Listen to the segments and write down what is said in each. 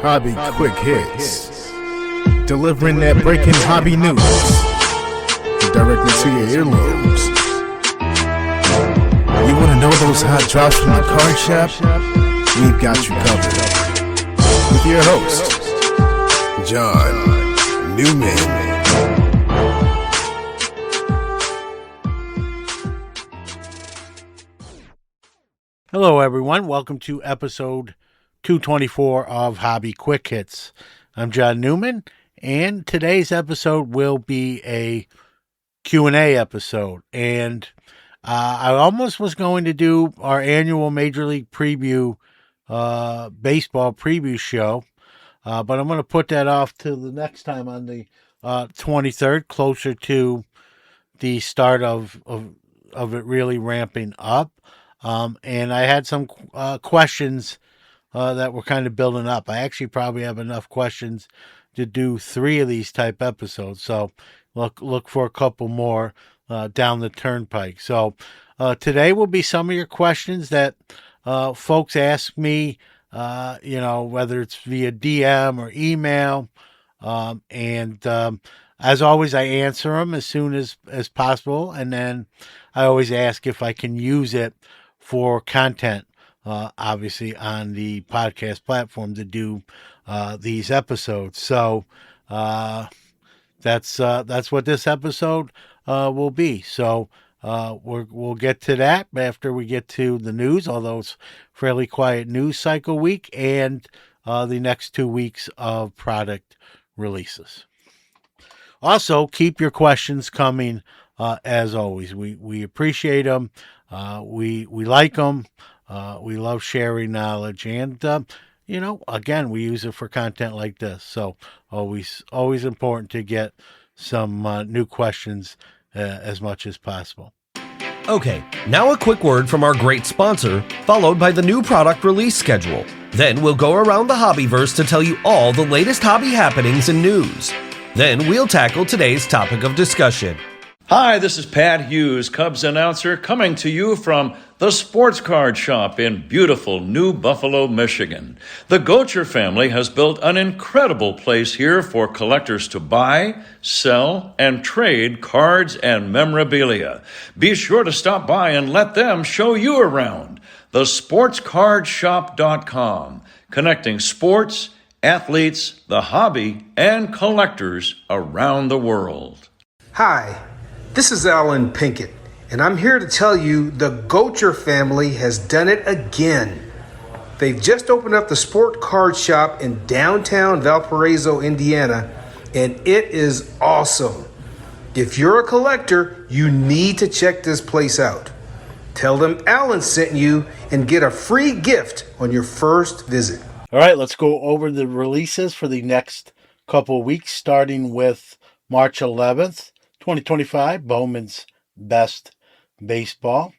Hobby Quick Hits. Delivering that breaking hobby news directly to your earlobes. You want to know those hot drops from the card shop? We've got you covered. With your host, John Newman. Hello everyone, welcome to episode 224 of Hobby Quick Hits. I'm John Newman, and today's episode will be a Q&A episode. And I almost was going to do our annual Major League Preview, baseball preview show, but I'm going to put that off to the next time on the 23rd, closer to the start of it really ramping up. And I had some questions that were kind of building up. I actually probably have enough questions to do 3 of these type episodes. So look for a couple more down the turnpike. So today will be some of your questions that folks ask me, whether it's via DM or email. As always, I answer them as soon as possible. And then I always ask if I can use it for content. Obviously on the podcast platform to do these episodes. So that's what this episode will be. So we'll get to that after we get to the news, although it's fairly quiet news cycle week, and the next 2 weeks of product releases. Also, keep your questions coming as always. We appreciate them. We like them. We love sharing knowledge, and again, we use it for content like this. So always important to get some new questions as much as possible. Okay, now a quick word from our great sponsor, followed by the new product release schedule. Then we'll go around the hobbyverse to tell you all the latest hobby happenings and news. Then we'll tackle today's topic of discussion. Hi, this is Pat Hughes, Cubs announcer, coming to you from the Sports Card Shop in beautiful New Buffalo, Michigan. The Gocher family has built an incredible place here for collectors to buy, sell, and trade cards and memorabilia. Be sure to stop by and let them show you around. TheSportsCardShop.com, connecting sports, athletes, the hobby, and collectors around the world. Hi. This is Alan Pinkett, and I'm here to tell you the Gocher family has done it again. They've just opened up the Sport Card Shop in downtown Valparaiso, Indiana, and it is awesome. If you're a collector, you need to check this place out. Tell them Alan sent you and get a free gift on your first visit. All right, let's go over the releases for the next couple of weeks, starting with March 11th. 2025, Bowman's Best Baseball.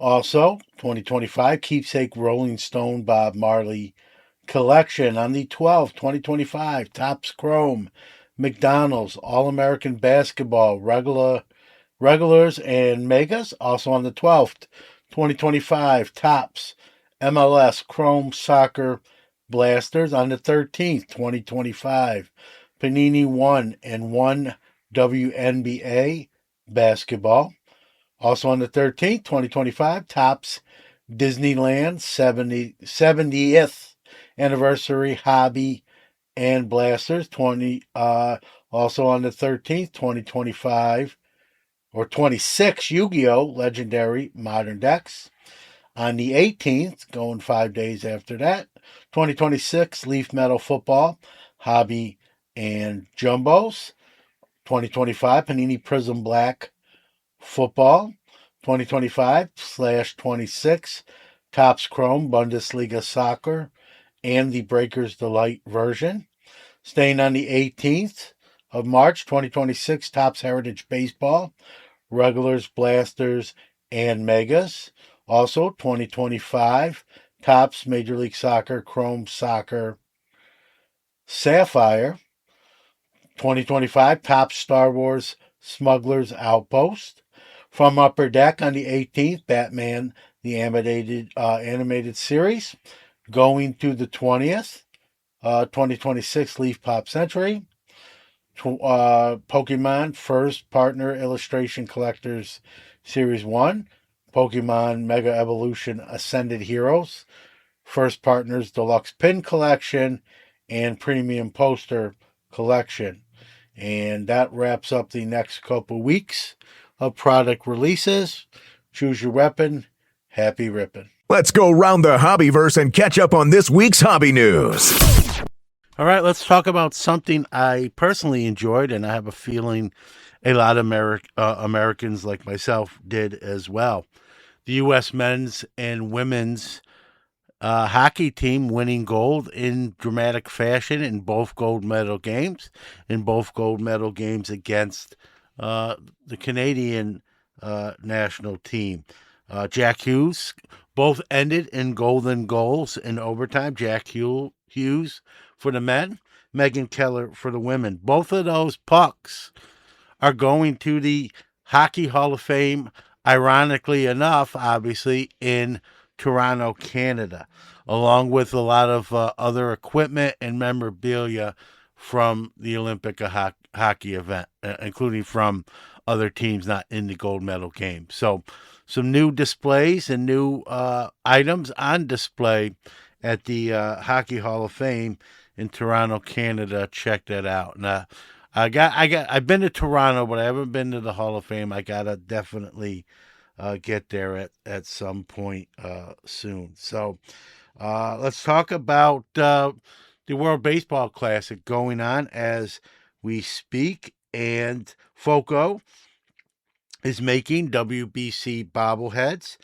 Also, 2025, Keepsake Rolling Stone Bob Marley Collection. On the 12th, 2025, Topps Chrome, McDonald's, All-American Basketball, Regulars, and Megas. Also on the 12th, 2025, Topps MLS Chrome Soccer Blasters. On the 13th, 2025, Panini 1 and 1 WNBA basketball. Also on the 13th, 2025, Topps Disneyland 70th anniversary hobby and blasters. Also on the 13th, 2025 or 26 Yu-Gi-Oh! Legendary Modern Decks. On the 18th, going 5 days after that, 2026 Leaf Metal Football hobby and jumbos. 2025 Panini Prism Black Football, 2025/26 Topps Chrome Bundesliga Soccer, and the Breakers Delight version. Staying on the 18th of March, 2026 Topps Heritage Baseball, Regulars, Blasters, and Megas. Also 2025 Topps Major League Soccer Chrome Soccer Sapphire. 2025 Topps Star Wars Smuggler's Outpost. From Upper Deck on the 18th, Batman, the animated series. Going to the 20th, 2026 Leaf Pop Century. Pokemon First Partner Illustration Collectors Series 1. Pokemon Mega Evolution Ascended Heroes. First Partners Deluxe Pin Collection and Premium Poster Collection. And that wraps up the next couple weeks of product releases. Choose your weapon. Happy ripping. Let's go round the hobbyverse and catch up on this week's hobby news. All right, let's talk about something I personally enjoyed, and I have a feeling a lot of Americans like myself did as well. The U.S. men's and women's hockey team winning gold in dramatic fashion in both gold medal games, against the Canadian national team. Jack Hughes, both ended in golden goals in overtime. Jack Hughes for the men, Megan Keller for the women. Both of those pucks are going to the Hockey Hall of Fame, ironically enough, obviously, in Toronto, Canada, along with a lot of other equipment and memorabilia from the Olympic hockey event, including from other teams not in the gold medal game. So some new displays and new items on display at the Hockey Hall of Fame in Toronto, Canada. Check that out. Now, I've been to Toronto, but I haven't been to the Hall of Fame. I gotta definitely get there at some point soon. So let's talk about the World Baseball Classic going on as we speak, and Foco is making WBC bobbleheads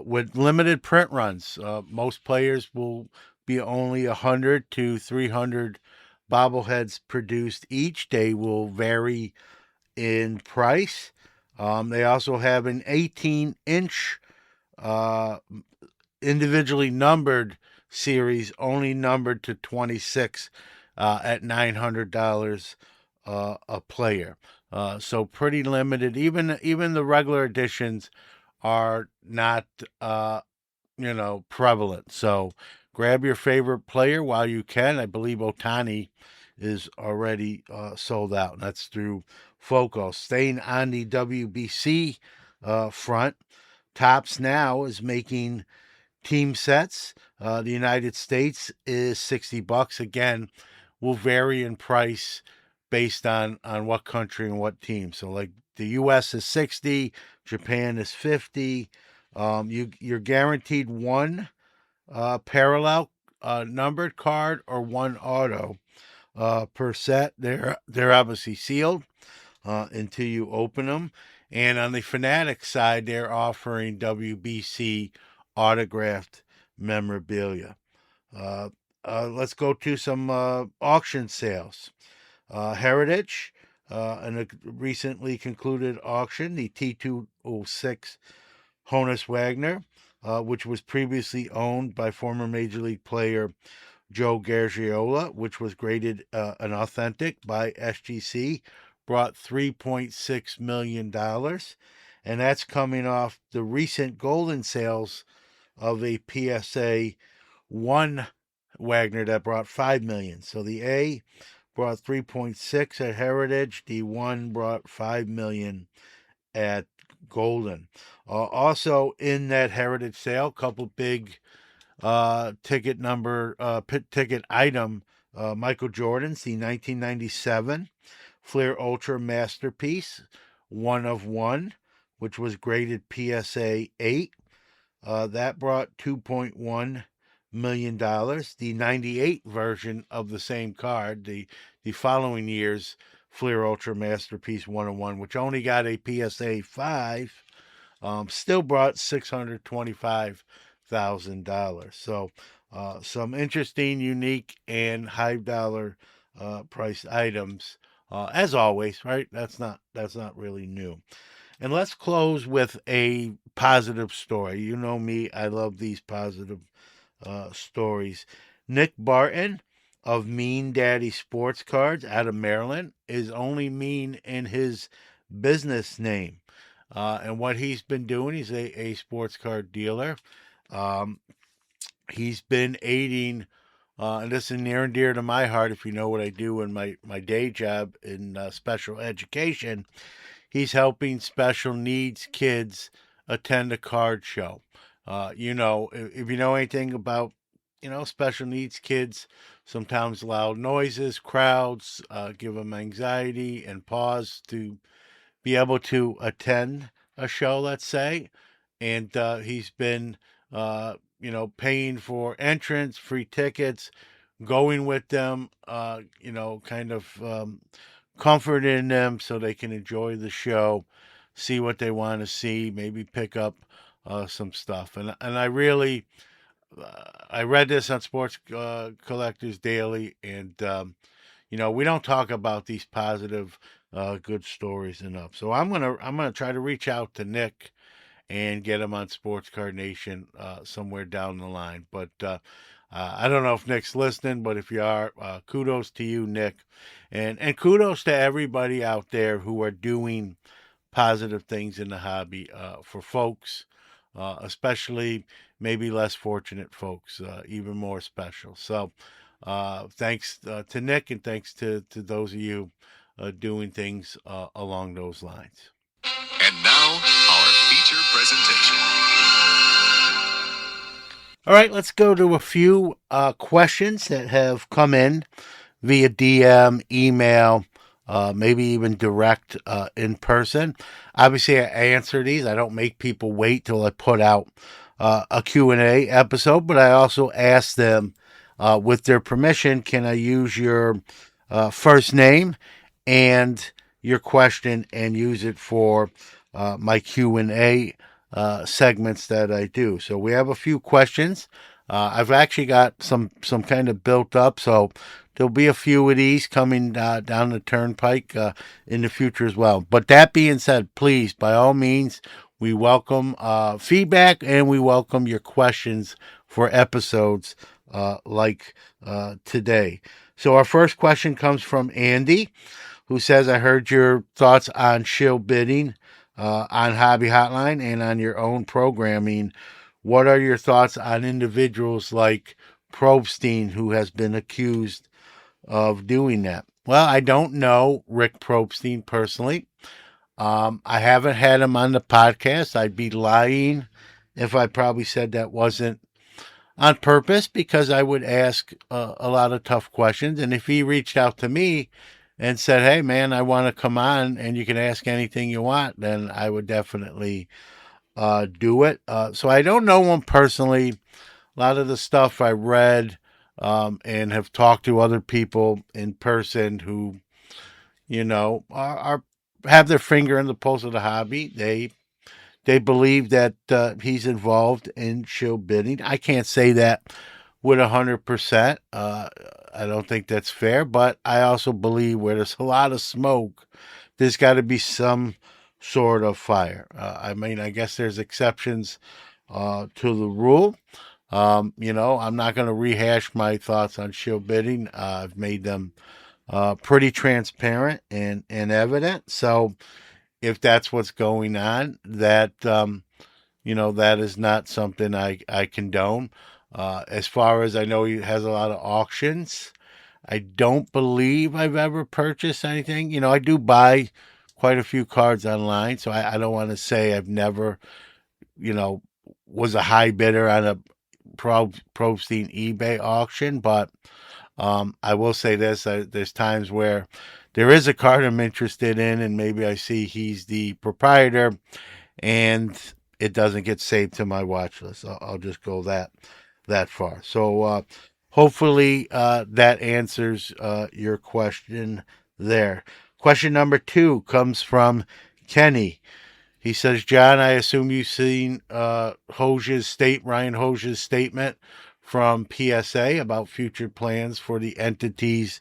with limited print runs. Most players will be only 100 to 300 bobbleheads produced each. They will vary in price. They also have an 18-inch individually numbered series, only numbered to 26 at $900 a player. So pretty limited. Even the regular editions are not prevalent. So grab your favorite player while you can. I believe Ohtani is already sold out, and that's through Foco. Staying on the WBC front, Topps now is making team sets. The United States is $60. Again, will vary in price based on what country and what team. So like the US is 60, Japan is 50. You're guaranteed one parallel numbered card or one auto per set. They're obviously sealed until you open them. And on the Fanatic side, they're offering WBC autographed memorabilia. Let's go to some auction sales. Heritage, in a recently concluded auction, the T206 Honus Wagner, which was previously owned by former Major League player Joe Garagiola, which was graded an authentic by SGC, brought $3.6 million. And that's coming off the recent golden sales of a PSA 1 Wagner that brought $5 million. So the A brought 3.6 at Heritage. The 1 brought $5 million at Golden. Also in that Heritage sale, couple big ticket item, Michael Jordan's, the 1997 Fleer Ultra Masterpiece, 1 of 1, which was graded PSA 8. That brought $2.1 million. The 98 version of the same card, the following year's Fleer Ultra Masterpiece 101, which only got a PSA 5, still brought $625,000. So some interesting, unique, and high dollar priced items, as always, right? That's not really new. And let's close with a positive story. You know me, I love these positive stories. Nick Barton of Mean Daddy Sports Cards out of Maryland is only mean in his business name. And what he's been doing, he's a sports card dealer. He's been aiding and this is near and dear to my heart if you know what I do in my day job in special education. He's helping special needs kids attend a card show. If you know anything about, special needs kids, sometimes loud noises, crowds give them anxiety and pause to be able to attend a show, let's say. And he's been, paying for entrance, free tickets, going with them, kind of comforting them so they can enjoy the show, see what they want to see, maybe pick up some stuff. And I really, I read this on Sports Collectors Daily, and we don't talk about these positive, good stories enough. So I'm gonna try to reach out to Nick and get him on Sports Card Nation somewhere down the line. But I don't know if Nick's listening, but if you are, kudos to you, Nick, and kudos to everybody out there who are doing positive things in the hobby for folks, especially maybe less fortunate folks, even more special. So thanks to Nick, and thanks to those of you doing things along those lines. And now, our feature presentation. All right, let's go to a few questions that have come in via DM, email, maybe even direct in person. Obviously, I answer these. I don't make people wait till I put out a Q&A episode, but I also ask them, with their permission, can I use your first name and your question and use it for my Q&A segments that I do. So we have a few questions. I've actually got some kind of built up, so there'll be a few of these coming down the turnpike in the future as well. But that being said, please, by all means, we welcome feedback, and we welcome your questions for episodes like today. So our first question comes from Andy, who says, I heard your thoughts on shill bidding on Hobby Hotline and on your own programming. What are your thoughts on individuals like Probstein, who has been accused of doing that? Well, I don't know Rick Probstein personally. I haven't had him on the podcast. I'd be lying if I probably said that wasn't on purpose, because I would ask a lot of tough questions. And if he reached out to me and said, hey, man, I want to come on and you can ask anything you want, then I would definitely do it. So I don't know him personally. A lot of the stuff I read and have talked to other people in person who, are have their finger in the pulse of the hobby. They believe that he's involved in shill bidding. I can't say that with 100%. I don't think that's fair, but I also believe where there's a lot of smoke, there's got to be some sort of fire. I guess there's exceptions to the rule. I'm not going to rehash my thoughts on shill bidding. I've made them pretty transparent and evident. So if that's what's going on, that that is not something I condone. As far as I know, he has a lot of auctions. I don't believe I've ever purchased anything. I do buy quite a few cards online, so I don't want to say I've never, was a high bidder on a Probstein eBay auction, but I will say this, there's times where there is a card I'm interested in, and maybe I see he's the proprietor, and it doesn't get saved to my watch list. I'll just go that far. So hopefully that answers your question there. Question number 2 comes from Kenny. He says, John, I assume you've seen Ryan Hoge's statement from PSA about future plans for the entities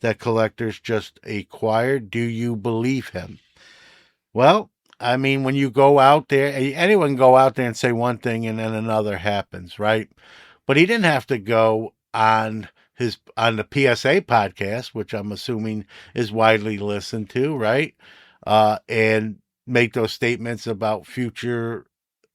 that collectors just acquired. Do you believe him? Well, when you go out there, anyone can go out there and say one thing and then another happens, right? But he didn't have to go on the PSA podcast, which I'm assuming is widely listened to, right? And make those statements about future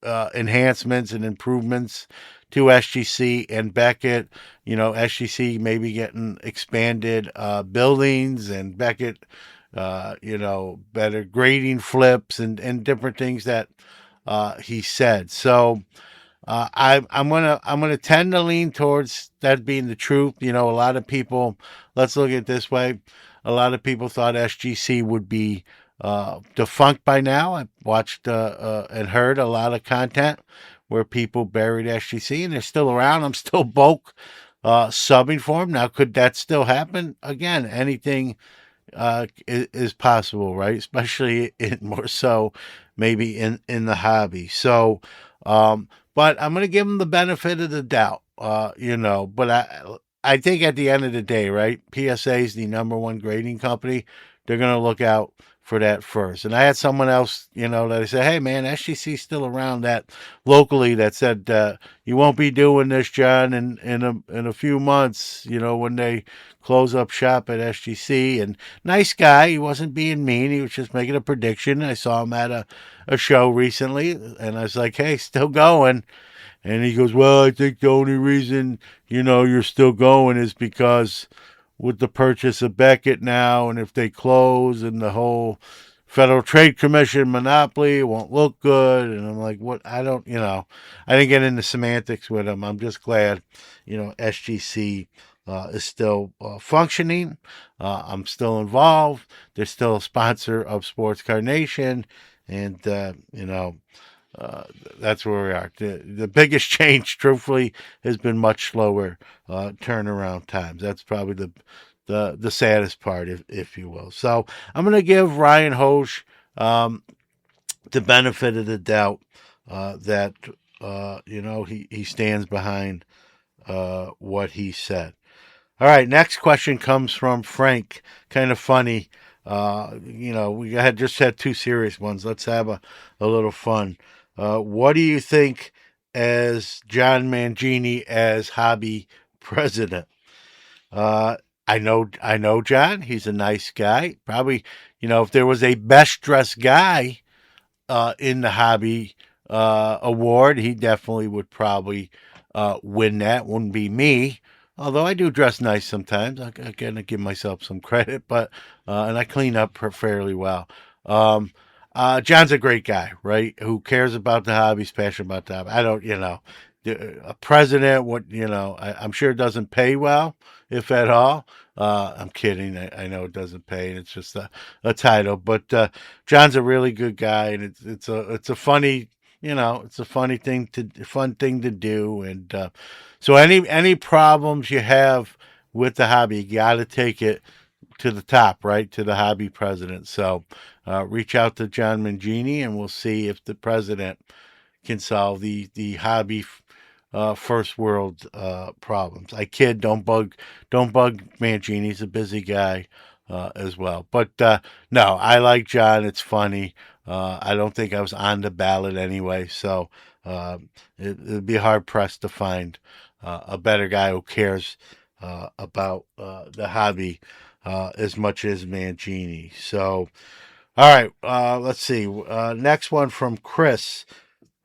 enhancements and improvements to SGC and Beckett. SGC maybe getting expanded buildings, and Beckett, better grading flips and different things that he said. So I'm gonna tend to lean towards that being the truth. A lot of people. Let's look at it this way. A lot of people thought SGC would be defunct by now. I watched and heard a lot of content where people buried SGC, and they're still around. I'm still bulk subbing for them. Now, could that still happen? Again, anything is possible, right? Especially more so maybe in the hobby. So, but I'm going to give them the benefit of the doubt, but I think at the end of the day, right, PSA is the number one grading company. They're going to look out for that first. And I had someone else, that I said, hey, man, SGC's still around that locally that said, you won't be doing this, John, in a few months, when they close up shop at SGC. And nice guy. He wasn't being mean. He was just making a prediction. I saw him at a show recently, and I was like, hey, still going. And he goes, well, I think the only reason, you're still going is because with the purchase of Beckett now, and if they close and the whole Federal Trade Commission monopoly, it won't look good. And I'm like, what? I didn't get into semantics with him. I'm just glad, SGC is still functioning. I'm still involved. They're still a sponsor of Sports Card Nation. And, that's where we are. The biggest change, truthfully, has been much slower turnaround times. That's probably the saddest part, if you will. So I'm going to give Ryan Hosch the benefit of the doubt that he stands behind what he said. All right, next question comes from Frank. Kind of funny. We just had two serious ones. Let's have a little fun. What do you think as John Mangini as hobby president? I know John. He's a nice guy. Probably, if there was a best dressed guy in the hobby award, he definitely would probably win that. Wouldn't be me. Although I do dress nice sometimes. I gotta give myself some credit, but and I clean up fairly well. John's a great guy, right? Who cares about the hobby, he's passionate about the hobby. I don't, a president, I'm sure it doesn't pay well, if at all. I'm kidding. I know it doesn't pay. It's just a title, but John's a really good guy, and it's a funny, it's a fun thing to do. And so any problems you have with the hobby, you got to take it to the top, right? To the hobby president. So reach out to John Mangini, and we'll see if the president can solve the hobby first world problems. I kid. Don't bug Mangini. He's a busy guy as well. But no, I like John. It's funny. I don't think I was on the ballot anyway, so it'd be hard pressed to find a better guy who cares about the hobby as much as Mangini. So, all right, let's see. Next one from Chris,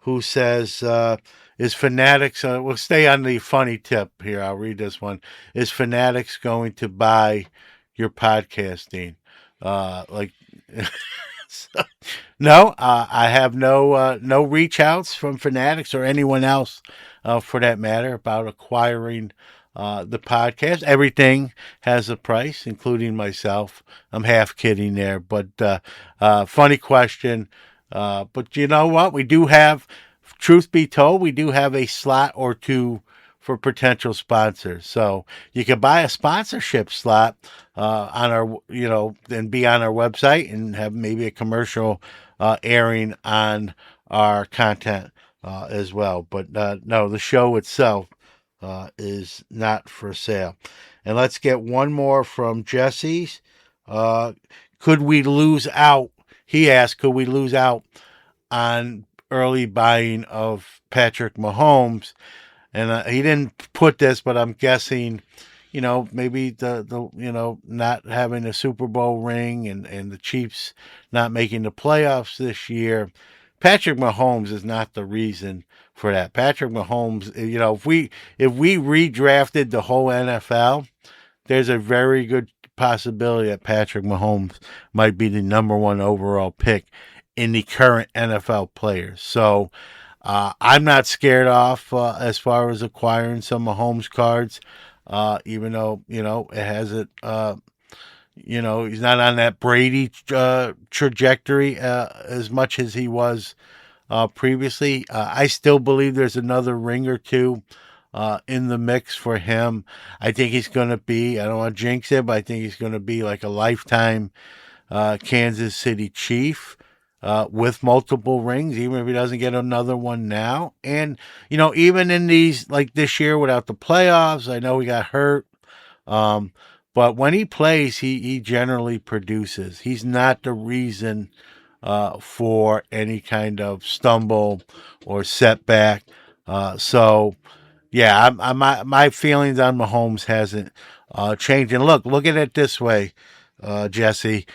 who says, is Fanatics, we'll stay on the funny tip here. I'll read this one. Is Fanatics going to buy your podcasting? No, I have no reach outs from Fanatics or anyone else for that matter about acquiring the podcast. Everything has a price, including myself. I'm half kidding there, but funny question. But you know what? We do have, truth be told, we do have a slot or two for potential sponsors. So you can buy a sponsorship slot on our, and be on our website and have maybe a commercial airing on our content as well. But no, the show itself is not for sale. And let's get one more from Jesse's. Could we lose out? He asked, could we lose out on early buying of Patrick Mahomes? And he didn't put this, but I'm guessing, maybe the not having a Super Bowl ring and the Chiefs not making the playoffs this year Patrick Mahomes is not the reason for that. Patrick Mahomes, if we redrafted the whole NFL, there's a very good possibility that Patrick Mahomes might be the number one overall pick in the current NFL players. So I'm not scared off as far as acquiring some Mahomes cards, even though, it hasn't, he's not on that Brady trajectory as much as he was previously. I still believe there's another ring or two in the mix for him. I think he's going to be, I don't want to jinx it, but I think he's going to be like a lifetime Kansas City Chief with multiple rings, even if he doesn't get another one now. And, even in these, like this year without the playoffs, I know he got hurt. But when he plays, he generally produces. He's not the reason for any kind of stumble or setback. So, yeah, my feelings on Mahomes hasn't changed. And look at it this way, Jesse.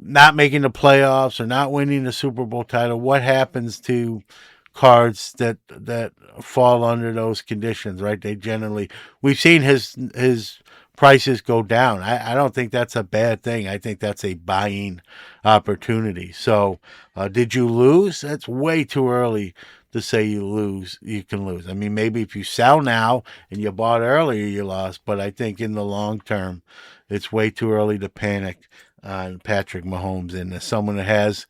Not making the playoffs or not winning the Super Bowl title. What happens to cards that fall under those conditions? Right? We've seen his prices go down. I don't think that's a bad thing. I think that's a buying opportunity. So, did you lose? That's way too early to say you can lose. I mean, maybe if you sell now and you bought earlier, you lost. But I think in the long term, it's way too early to panic on Patrick Mahomes. And as someone that has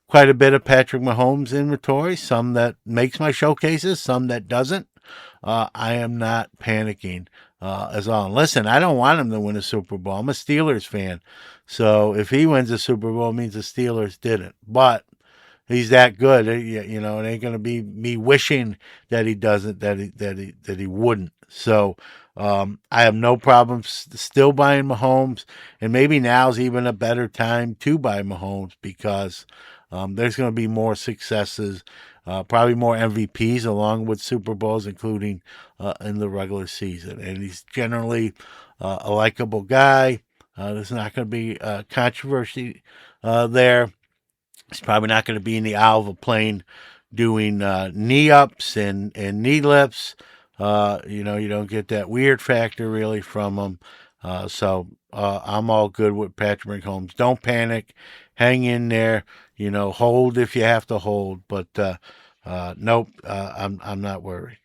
quite a bit of Patrick Mahomes inventory, some that makes my showcases, some that doesn't, I am not panicking as all. And listen, I don't want him to win a Super Bowl. I'm a Steelers fan. So if he wins a Super Bowl, it means the Steelers didn't. But he's that good. It ain't going to be me wishing that he doesn't, that he wouldn't. So I have no problem still buying Mahomes, and maybe now's even a better time to buy Mahomes because there's going to be more successes, probably more MVPs along with Super Bowls, including in the regular season. And he's generally a likable guy. There's not going to be controversy there. He's probably not going to be in the aisle of a plane doing knee ups and knee lifts. You don't get that weird factor really from him. So I'm all good with Patrick Mahomes. Don't panic. Hang in there. Hold if you have to hold. But nope, I'm not worried.